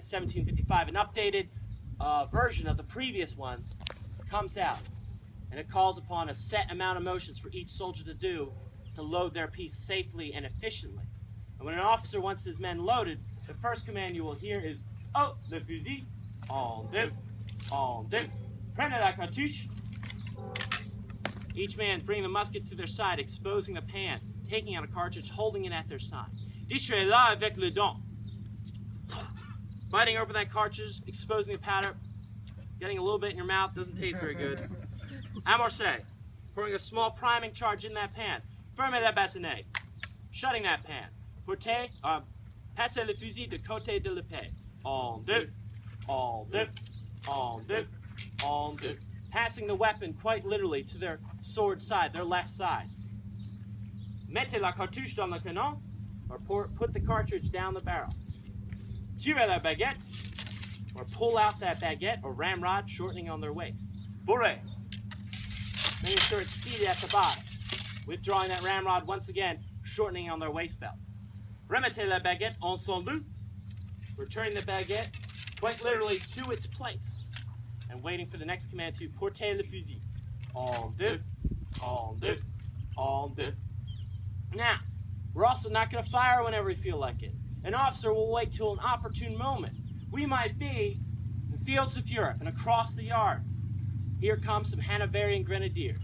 1755, an updated version of the previous ones comes out, and it calls upon a set amount of motions for each soldier to do to load their piece safely and efficiently. And when an officer wants his men loaded, the first command you will hear is, "Oh, le fusil, en deux, prenez la cartouche." Each man bring the musket to their side, exposing the pan, taking out a cartridge, holding it at their side. Distrez-la avec le dent. Biting open that cartridge, exposing the powder, getting a little bit in your mouth, doesn't taste very good. Amorcer, pouring a small priming charge in that pan. Fermez la bassinet, shutting that pan. Portez, passez le fusil de côté de l'épée. En deux, en deux. Passing the weapon quite literally to their sword side, their left side. Mettez la cartouche dans le canon, or put the cartridge down the barrel. Tirez la baguette, or pull out that baguette or ramrod, shortening on their waist. Bourrez, making sure it's seated at the bottom, withdrawing that ramrod once again, shortening on their waist belt. Remettez la baguette en son lieu, returning the baguette quite literally to its place, and waiting for the next command to porter le fusil. En deux, en deux, en deux. Now, we're also not going to fire whenever we feel like it. An officer will wait till an opportune moment. We might be in the fields of Europe and across the yard. Here come some Hanoverian grenadiers,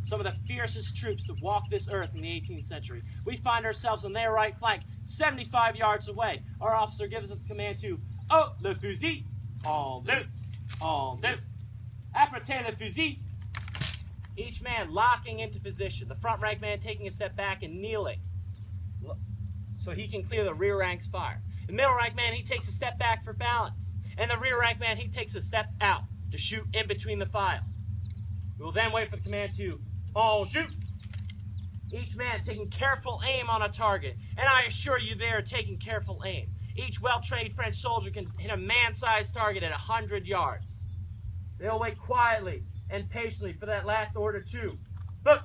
some of the fiercest troops that walked this earth in the 18th century. We find ourselves on their right flank, 75 yards away. Our officer gives us the command to, "Oh, le fusil, en deux, en deux. Apprêtez le fusil." Each man locking into position, the front rank man taking a step back and kneeling so he can clear the rear rank's fire. The middle rank man, he takes a step back for balance. And the rear rank man, he takes a step out to shoot in between the files. We will then wait for the command to, "En shoot." Each man taking careful aim on a target, and I assure you they are taking careful aim. Each well-trained French soldier can hit a man-sized target at 100 yards. They'll wait quietly and patiently for that last order to, "Look!"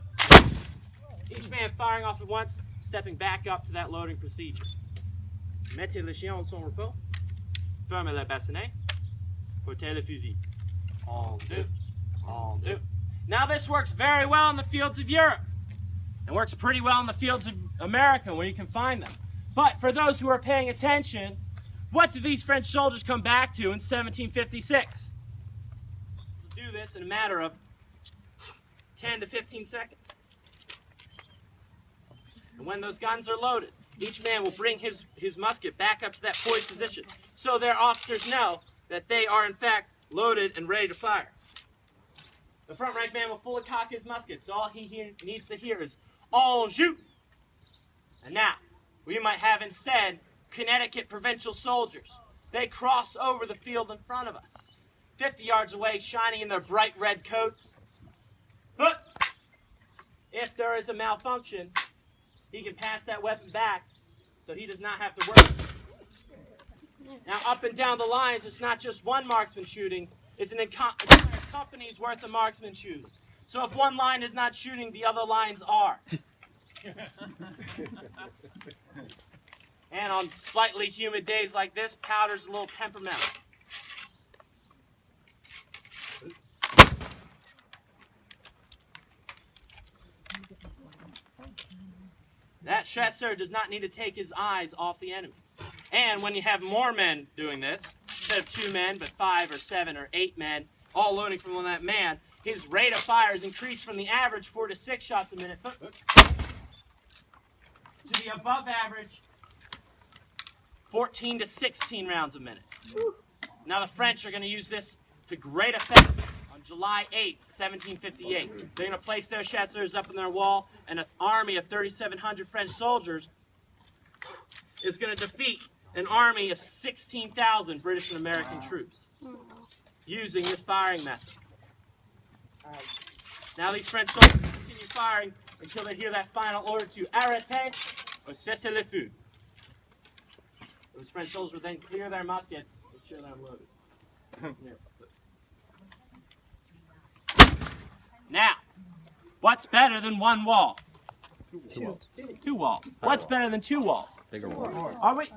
Each man firing off at once, stepping back up to that loading procedure. Mettez le chien en son repos, fermez la bassinet, portez le fusil. En deux, en deux. Now this works very well in the fields of Europe. It works pretty well in the fields of America where you can find them. But for those who are paying attention, what do these French soldiers come back to in 1756? We'll do this in a matter of 10 to 15 seconds. And when those guns are loaded, each man will bring his musket back up to that poised position so their officers know that they are in fact loaded and ready to fire. The front rank man will fully cock his musket, so all he needs to hear is, "En shoot!" And now, we might have instead Connecticut provincial soldiers. They cross over the field in front of us, 50 yards away, shining in their bright red coats. But if there is a malfunction, he can pass that weapon back so he does not have to work. Now, up and down the lines, it's not just one marksman shooting, it's an entire company's worth of marksmen shooting. So if one line is not shooting, the other lines are. And on slightly humid days like this, powder's a little temperamental. That chasseur does not need to take his eyes off the enemy. And when you have more men doing this, instead of 2 men, but 5 or 7 or 8 men, all loading from that man, his rate of fire is increased from the average 4 to 6 shots a minute to the above average 14 to 16 rounds a minute. Now the French are going to use this to great effect on July 8th, 1758. They're going to place their chasseurs up on their wall, and an army of 3,700 French soldiers is going to defeat an army of 16,000 British and American troops using this firing method. Now these French soldiers continue firing until they hear that final order to arrêter or cesser le feu. Those French soldiers will then clear their muskets and make sure they're unloaded. Now, what's better than one wall? Two walls. What's better than 2 walls? Bigger wall. Are we?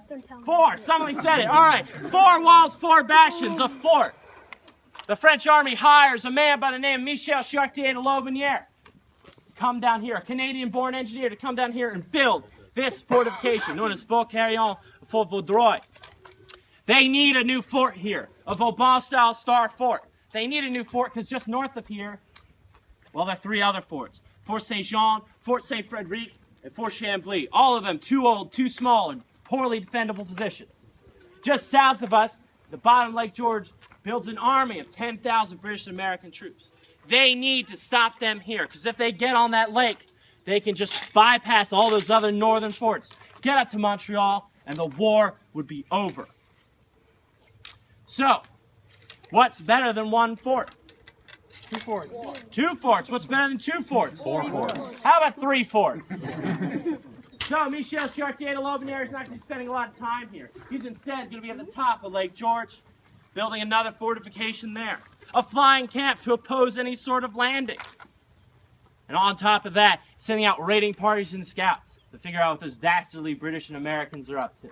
4. Somebody said it. All right. 4 walls, 4 bastions, a fort. The French army hires a man by the name of Michel Chartier de Lotbinière. Come down here, a Canadian-born engineer, to come down here and build this fortification known as Fort Carillon, Fort Vaudreuil. They need a new fort here, a Vauban-style star fort. They need a new fort because just north of here, well, there are 3 other forts. Fort Saint-Jean, Fort Saint-Frédéric, and Fort Chambly. All of them too old, too small, and poorly defendable positions. Just south of us, the bottom Lake George builds an army of 10,000 British and American troops. They need to stop them here, because if they get on that lake, they can just bypass all those other northern forts, get up to Montreal, and the war would be over. So, what's better than 1 fort? 2 forts. 2 forts. What's better than 2 forts? 4 forts. How about 3 forts? So, Michel Chartier de Lotbinière is not going to be spending a lot of time here. He's instead going to be at the top of Lake George, building another fortification there. A flying camp to oppose any sort of landing. And on top of that, sending out raiding parties and scouts to figure out what those dastardly British and Americans are up to.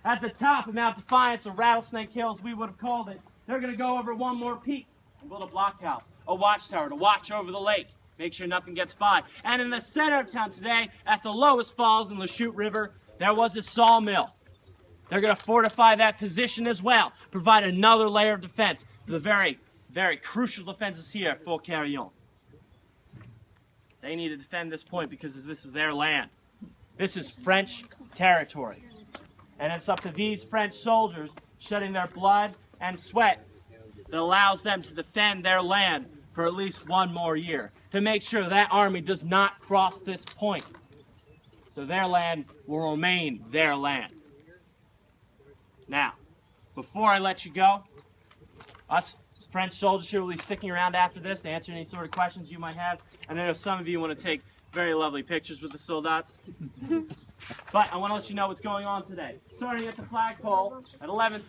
At the top of Mount Defiance, or Rattlesnake Hill as we would have called it, they're going to go over one more peak and build a blockhouse, a watchtower to watch over the lake, make sure nothing gets by. And in the center of town today, at the lowest falls in the Chute River, there was a sawmill. They're going to fortify that position as well, provide another layer of defense for the very, very crucial defenses here at Fort Carillon. They need to defend this point because this is their land. This is French territory. And it's up to these French soldiers shedding their blood and sweat that allows them to defend their land for at least 1 more year, to make sure that army does not cross this point. So their land will remain their land. Now, before I let you go, us French soldiers here will be sticking around after this to answer any sort of questions you might have. And I know some of you want to take very lovely pictures with the soldats. But I want to let you know what's going on today. Starting at the flagpole at 11:30.